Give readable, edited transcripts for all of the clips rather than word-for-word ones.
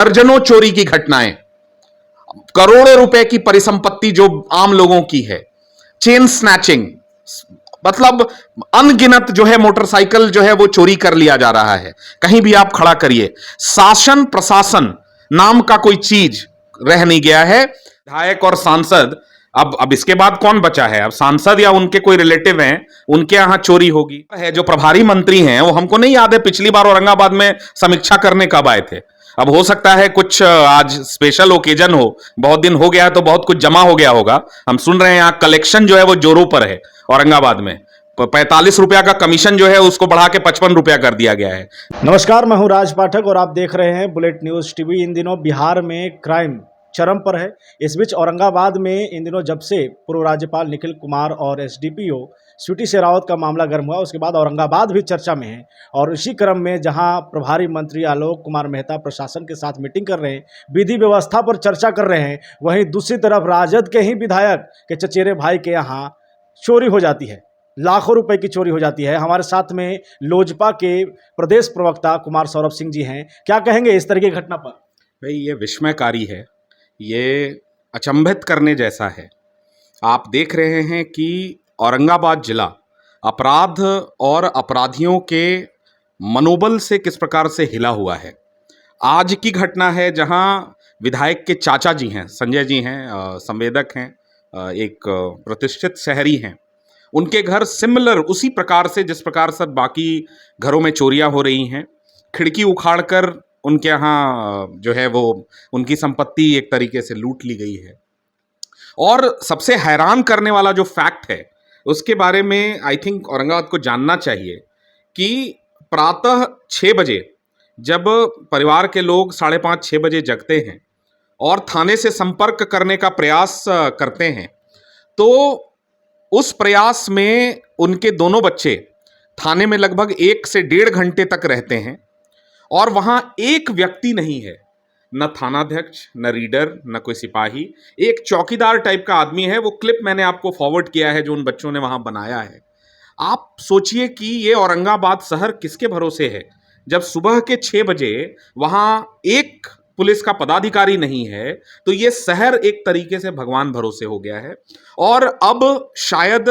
दर्जनों चोरी की घटनाएं, करोड़ों रुपए की परिसंपत्ति जो आम लोगों की है, चेन स्नैचिंग, मतलब अनगिनत जो है मोटरसाइकिल जो है वो चोरी कर लिया जा रहा है। कहीं भी आप खड़ा करिए, शासन प्रशासन नाम का कोई चीज रह नहीं गया है। विधायक और सांसद, अब इसके बाद कौन बचा है? अब सांसद या उनके कोई रिलेटिव हैं, उनके यहां चोरी होगी है। जो प्रभारी मंत्री हैं वो हमको नहीं याद है पिछली बार औरंगाबाद में समीक्षा करने कब आए थे। अब हो सकता है कुछ आज स्पेशल ओकेजन हो, बहुत दिन हो गया है तो बहुत कुछ जमा हो गया होगा। हम सुन रहे हैं यहाँ कलेक्शन जो है वो जोरों पर है औरंगाबाद में। 45 रुपया का कमीशन जो है उसको बढ़ा के 55 रुपया कर दिया गया है। नमस्कार, मैं हूं राज पाठक और आप देख रहे हैं बुलेट न्यूज़ टीवी। इन दिनों बिहार में क्राइम चरम पर है। इस बीच औरंगाबाद में इन दिनों जब से पूर्व राज्यपाल निखिल कुमार और एसडीपीओ स्वीटी शेरावत का मामला गर्म हुआ, उसके बाद औरंगाबाद भी चर्चा में है। और इसी क्रम में जहां प्रभारी मंत्री आलोक कुमार मेहता प्रशासन के साथ मीटिंग कर रहे हैं, विधि व्यवस्था पर चर्चा कर रहे हैं, वहीं दूसरी तरफ राजद के ही विधायक के चचेरे भाई के यहाँ चोरी हो जाती है, लाखों रुपए की चोरी हो जाती है। हमारे साथ में लोजपा के प्रदेश प्रवक्ता कुमार सौरभ सिंह जी हैं। क्या कहेंगे इस तरह की घटना पर? भाई ये विस्मयकारी है, ये अचंभित करने जैसा है। आप देख रहे हैं कि औरंगाबाद जिला अपराध और अपराधियों के मनोबल से किस प्रकार से हिला हुआ है। आज की घटना है जहां विधायक के चाचा जी हैं, संजय जी हैं, संवेदक हैं, एक प्रतिष्ठित शहरी हैं। उनके घर सिमिलर उसी प्रकार से जिस प्रकार से बाकी घरों में चोरियां हो रही हैं, खिड़की उखाड़कर उनके यहाँ जो है वो उनकी संपत्ति एक तरीके से लूट ली गई है। और सबसे हैरान करने वाला जो फैक्ट है उसके बारे में आई थिंक औरंगाबाद को जानना चाहिए कि प्रातः 6 बजे जब परिवार के लोग 5:30-6 बजे जगते हैं और थाने से संपर्क करने का प्रयास करते हैं, तो उस प्रयास में उनके दोनों बच्चे थाने में लगभग 1 से 1.5 घंटे तक रहते हैं और वहाँ एक व्यक्ति नहीं है, न थानाध्यक्ष, न रीडर, न कोई सिपाही, एक चौकीदार टाइप का आदमी है। वो क्लिप मैंने आपको फॉरवर्ड किया है जो उन बच्चों ने वहाँ बनाया है। आप सोचिए कि ये औरंगाबाद शहर किसके भरोसे है जब सुबह के 6 बजे वहाँ एक पुलिस का पदाधिकारी नहीं है, तो ये शहर एक तरीके से भगवान भरोसे हो गया है। और अब शायद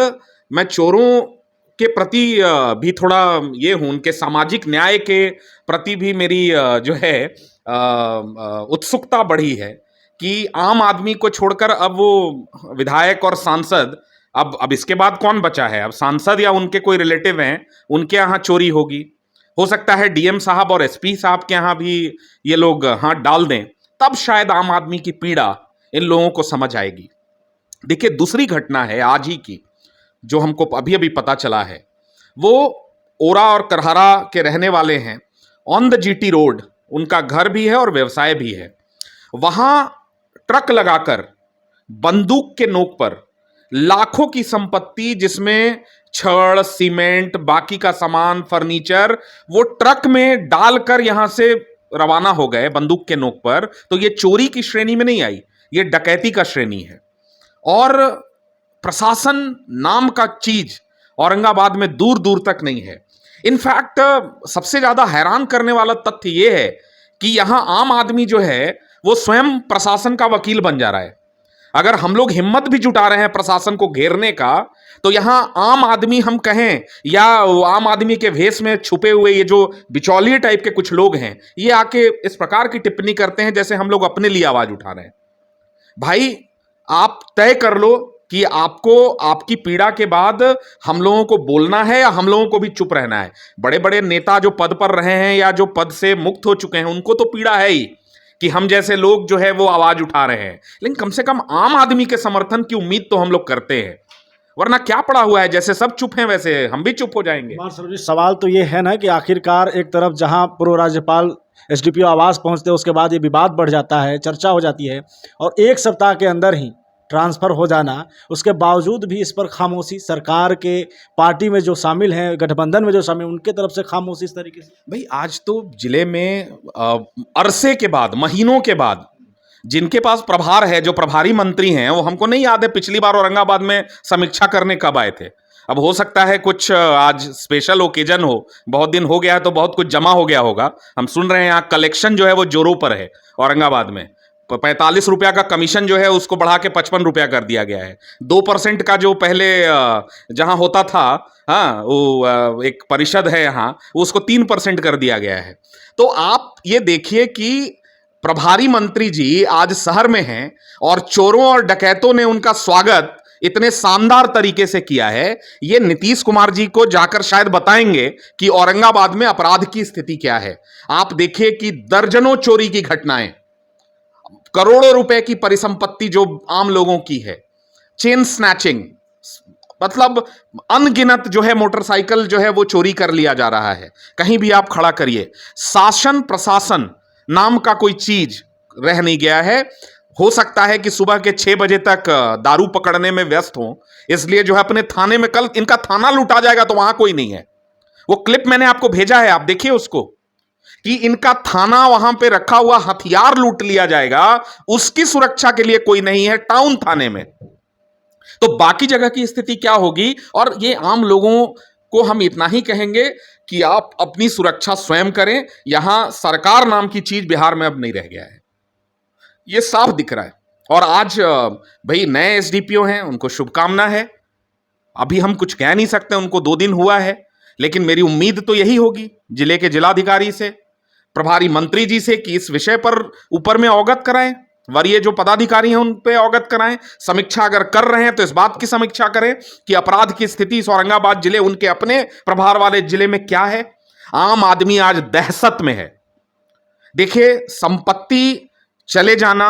मैं चोरों के प्रति भी थोड़ा ये हूं, उनके सामाजिक न्याय के प्रति भी मेरी जो है उत्सुकता बढ़ी है कि आम आदमी को छोड़कर अब वो विधायक और सांसद, अब इसके बाद कौन बचा है? अब सांसद या उनके कोई रिलेटिव हैं, उनके यहाँ चोरी होगी। हो सकता है डीएम साहब और एसपी साहब के यहाँ भी ये लोग हाथ डाल दें, तब शायद आम आदमी की पीड़ा इन लोगों को समझ आएगी। देखिए, दूसरी घटना है आज ही की जो हमको अभी अभी पता चला है। वो ओरा और करहरा के रहने वाले हैं, ऑन द जीटी रोड उनका घर भी है और व्यवसाय भी है। वहां ट्रक लगाकर बंदूक के नोक पर लाखों की संपत्ति, जिसमें छड़, सीमेंट, बाकी का सामान, फर्नीचर, वो ट्रक में डालकर यहां से रवाना हो गए बंदूक के नोक पर। तो ये चोरी की श्रेणी में नहीं आई, ये डकैती का श्रेणी है। और प्रशासन नाम का चीज औरंगाबाद में दूर दूर तक नहीं है। इनफैक्ट सबसे ज्यादा हैरान करने वाला तथ्य यह है कि यहां आम आदमी जो है वो स्वयं प्रशासन का वकील बन जा रहा है। अगर हम लोग हिम्मत भी जुटा रहे हैं प्रशासन को घेरने का, तो यहां आम आदमी हम कहें या आम आदमी के भेष में छुपे हुए ये जो बिचौलिए टाइप के कुछ लोग हैं, ये आके इस प्रकार की टिप्पणी करते हैं जैसे हम लोग अपने लिए आवाज उठा रहे हैं। भाई, आप तय कर लो कि आपको आपकी पीड़ा के बाद हम लोगों को बोलना है या हम लोगों को भी चुप रहना है। बड़े बड़े नेता जो पद पर रहे हैं या जो पद से मुक्त हो चुके हैं, उनको तो पीड़ा है ही कि हम जैसे लोग जो है वो आवाज उठा रहे हैं, लेकिन कम से कम आम आदमी के समर्थन की उम्मीद तो हम लोग करते हैं। वरना क्या पड़ा हुआ है, जैसे सब चुप हैं वैसे हम भी चुप हो जाएंगे। सवाल तो ये है ना कि आखिरकार एक तरफ जहां पूर्व राज्यपाल एसडीपीओ आवास पहुंचते हैं, उसके बाद ये विवाद बढ़ जाता है, चर्चा हो जाती है, और एक सप्ताह के अंदर ही ट्रांसफ़र हो जाना, उसके बावजूद भी इस पर खामोशी, सरकार के पार्टी में जो शामिल हैं, गठबंधन में जो शामिल, उनके तरफ से खामोशी इस तरीके से। भाई, आज तो जिले में अरसे के बाद, महीनों के बाद जिनके पास प्रभार है, जो प्रभारी मंत्री हैं, वो हमको नहीं याद है पिछली बार औरंगाबाद में समीक्षा करने कब आए थे। अब हो सकता है कुछ आज स्पेशल ओकेजन हो, बहुत दिन हो गया है तो बहुत कुछ जमा हो गया होगा। हम सुन रहे हैं यहाँ कलेक्शन जो है वो जोरों पर है औरंगाबाद में। 45 रुपया का कमीशन जो है उसको बढ़ा के 55 रुपया कर दिया गया है। 2% का जो पहले जहां होता था, हाँ वो एक परिषद है यहाँ, उसको 3% कर दिया गया है। तो आप ये देखिए कि प्रभारी मंत्री जी आज शहर में हैं और चोरों और डकैतों ने उनका स्वागत इतने शानदार तरीके से किया है। ये नीतीश कुमार जी को जाकर शायद बताएंगे कि औरंगाबाद में अपराध की स्थिति क्या है। आप देखिए कि दर्जनों चोरी की घटनाएं, करोड़ों रुपए की परिसंपत्ति जो आम लोगों की है, चेन स्नैचिंग, मतलब अनगिनत जो है मोटरसाइकिल जो है वो चोरी कर लिया जा रहा है। कहीं भी आप खड़ा करिए, शासन प्रशासन नाम का कोई चीज रह नहीं गया है। हो सकता है कि सुबह के 6 बजे तक दारू पकड़ने में व्यस्त हो, इसलिए जो है अपने थाने में, कल इनका थाना लूटा जाएगा तो वहां कोई नहीं है। वो क्लिप मैंने आपको भेजा है, आप देखिए उसको, कि इनका थाना वहां पे रखा हुआ हथियार लूट लिया जाएगा, उसकी सुरक्षा के लिए कोई नहीं है टाउन थाने में। तो बाकी जगह की स्थिति क्या होगी? और ये आम लोगों को हम इतना ही कहेंगे कि आप अपनी सुरक्षा स्वयं करें। यहां सरकार नाम की चीज बिहार में अब नहीं रह गया है, ये साफ दिख रहा है। और आज भाई नए एसडीपीओ हैं, उनको शुभकामना है। अभी हम कुछ कह नहीं सकते, उनको 2 दिन हुआ है, लेकिन मेरी उम्मीद तो यही होगी जिले के जिलाधिकारी से, प्रभारी मंत्री जी से, कि इस विषय पर ऊपर में अवगत कराएं, वरीय जो पदाधिकारी हैं उन पे अवगत कराएं। समीक्षा अगर कर रहे हैं तो इस बात की समीक्षा करें कि अपराध की स्थिति इस औरंगाबाद जिले, उनके अपने प्रभार वाले जिले में क्या है। आम आदमी आज दहशत में है। देखिए, संपत्ति चले जाना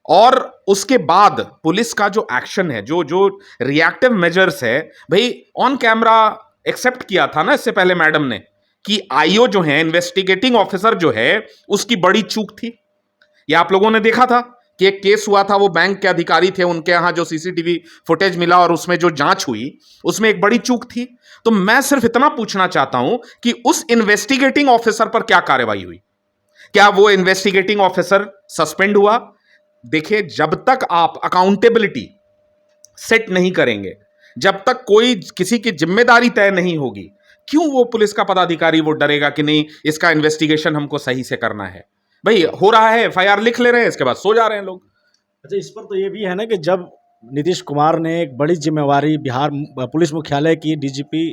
और उसके बाद पुलिस का जो एक्शन है, जो जो रिएक्टिव मेजर्स है, भाई ऑन कैमरा एक्सेप्ट किया था ना इससे पहले मैडम ने कि आईओ जो है, इन्वेस्टिगेटिंग ऑफिसर जो है, उसकी बड़ी चूक थी। ये आप लोगों ने देखा था कि एक केस हुआ था, वो बैंक के अधिकारी थे, उनके यहां जो सीसीटीवी फुटेज मिला और उसमें जो जांच हुई उसमें एक बड़ी चूक थी। तो मैं सिर्फ इतना पूछना चाहता हूं कि उस इन्वेस्टिगेटिंग ऑफिसर पर क्या कार्रवाई हुई? क्या वो इन्वेस्टिगेटिंग ऑफिसर सस्पेंड हुआ? देखिए, जब तक आप अकाउंटेबिलिटी सेट नहीं करेंगे, जब तक कोई किसी की जिम्मेदारी तय नहीं होगी, क्यों वो पुलिस का पदाधिकारी वो डरेगा कि नहीं इसका इन्वेस्टिगेशन हमको सही से करना है? भाई हो रहा है, एफआईआर लिख ले रहे हैं, इसके बाद सो जा रहे हैं लोग। अच्छा, इस पर तो ये भी है ना कि जब नीतीश कुमार ने एक बड़ी जिम्मेवारी बिहार पुलिस मुख्यालय की डीजीपी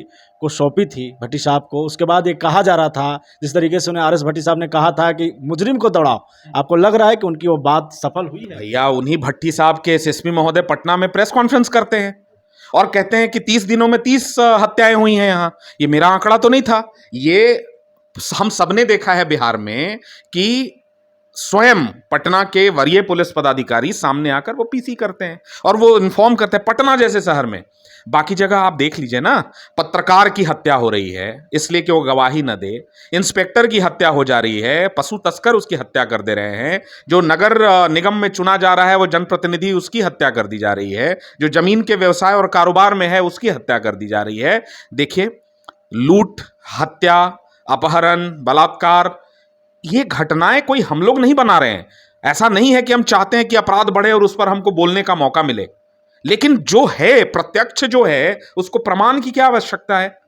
को सौंपी थी भट्टी साहब को, उसके बाद ये कहा जा रहा था, जिस तरीके से उन्हें आरएस भट्टी साहब ने कहा था कि मुजरिम को दौड़ाओ, आपको लग रहा है कि उनकी वो बात सफल हुई है? भैया, उन्हीं भट्टी साहब के एसएसपी महोदय पटना में प्रेस कॉन्फ्रेंस करते हैं और कहते हैं कि 30 दिनों में 30 हत्याएं हुई हैं यहाँ। ये मेरा आंकड़ा तो नहीं था, ये हम सबने देखा है बिहार में कि स्वयं पटना के वरीय पुलिस पदाधिकारी सामने आकर वो पीसी करते हैं और वो इन्फॉर्म करते हैं। पटना जैसे शहर में, बाकी जगह आप देख लीजिए ना, पत्रकार की हत्या हो रही है इसलिए कि वो गवाही न दे, इंस्पेक्टर की हत्या हो जा रही है, पशु तस्कर उसकी हत्या कर दे रहे हैं, जो नगर निगम में चुना जा रहा है वो जनप्रतिनिधि, उसकी हत्या कर दी जा रही है, जो जमीन के व्यवसाय और कारोबार में है उसकी हत्या कर दी जा रही है। देखिए, लूट, हत्या, अपहरण, बलात्कार, ये घटनाएं कोई हम लोग नहीं बना रहे हैं। ऐसा नहीं है कि हम चाहते हैं कि अपराध बढ़े और उस पर हमको बोलने का मौका मिले, लेकिन जो है प्रत्यक्ष जो है उसको प्रमाण की क्या आवश्यकता है?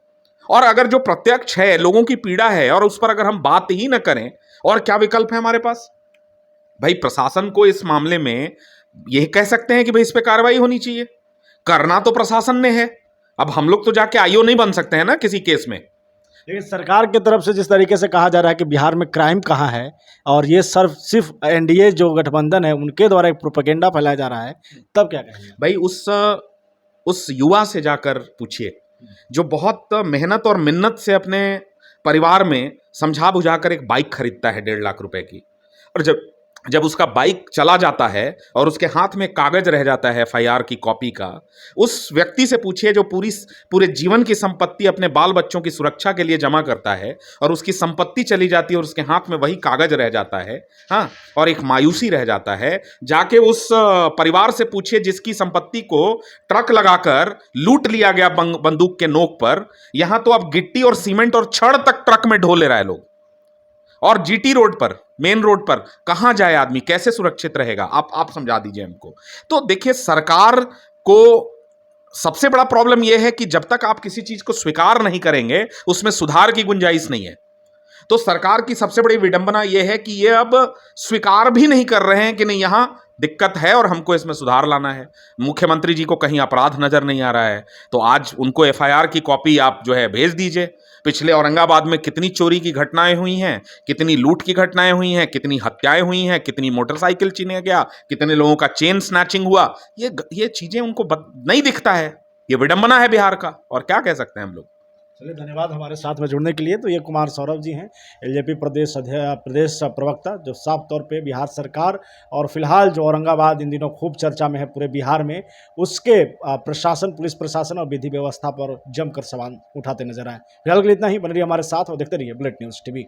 और अगर जो प्रत्यक्ष है, लोगों की पीड़ा है, और उस पर अगर हम बात ही न करें, और क्या विकल्प है हमारे पास? भाई, प्रशासन को इस मामले में यही कह सकते हैं कि भाई इस पे कार्रवाई होनी चाहिए। करना तो प्रशासन ने है, अब हम लोग तो जाके आईओ नहीं बन सकते हैं ना किसी केस में। लेकिन सरकार की तरफ से जिस तरीके से कहा जा रहा है कि बिहार में क्राइम कहाँ है, और ये सिर्फ एनडीए जो गठबंधन है उनके द्वारा एक प्रोपेगेंडा फैलाया जा रहा है, तब क्या कहेंगे? भाई, उस युवा से जाकर पूछिए जो बहुत मेहनत और मिन्नत से अपने परिवार में समझा बुझाकर एक बाइक खरीदता है 1.5 लाख रुपए की, और जब उसका बाइक चला जाता है और उसके हाथ में कागज रह जाता है एफआईआर की कॉपी का, उस व्यक्ति से पूछिए जो पूरे जीवन की संपत्ति अपने बाल बच्चों की सुरक्षा के लिए जमा करता है, और उसकी संपत्ति चली जाती है और उसके हाथ में वही कागज रह जाता है, हाँ, और एक मायूसी रह जाता है। जाके उस परिवार से पूछिए जिसकी संपत्ति को ट्रक लगाकर लूट लिया गया बंदूक के नोक पर। यहां तो अब गिट्टी और सीमेंट और छड़ तक ट्रक में ढो ले रहा है लोग, और जीटी रोड पर, मेन रोड पर कहां जाए आदमी, कैसे सुरक्षित रहेगा? आप समझा दीजिए हमको। तो देखिए, सरकार को सबसे बड़ा प्रॉब्लम यह है कि जब तक आप किसी चीज को स्वीकार नहीं करेंगे उसमें सुधार की गुंजाइश नहीं है। तो सरकार की सबसे बड़ी विडंबना यह है कि ये अब स्वीकार भी नहीं कर रहे हैं कि नहीं, यहां दिक्कत है और हमको इसमें सुधार लाना है। मुख्यमंत्री जी को कहीं अपराध नजर नहीं आ रहा है, तो आज उनको एफआईआर की कॉपी आप जो है भेज दीजिए। पिछले औरंगाबाद में कितनी चोरी की घटनाएं हुई हैं, कितनी लूट की घटनाएं हुई हैं, कितनी हत्याएं हुई हैं, कितनी मोटरसाइकिल छीना गया, कितने लोगों का चेन स्नैचिंग हुआ, ये चीजें उनको नहीं दिखता है। ये विडंबना है बिहार का, और क्या कह सकते हैं हम लोग। चलिए, धन्यवाद हमारे साथ में जुड़ने के लिए। तो ये कुमार सौरभ जी हैं, एलजेपी प्रदेश प्रवक्ता, जो साफ तौर पे बिहार सरकार और फिलहाल जो औरंगाबाद इन दिनों खूब चर्चा में है पूरे बिहार में, उसके प्रशासन, पुलिस प्रशासन और विधि व्यवस्था पर जमकर सवाल उठाते नजर आए। फिलहाल के लिए इतना ही। बने रहिए हमारे साथ और देखते रहिए बुलेट न्यूज़ टीवी।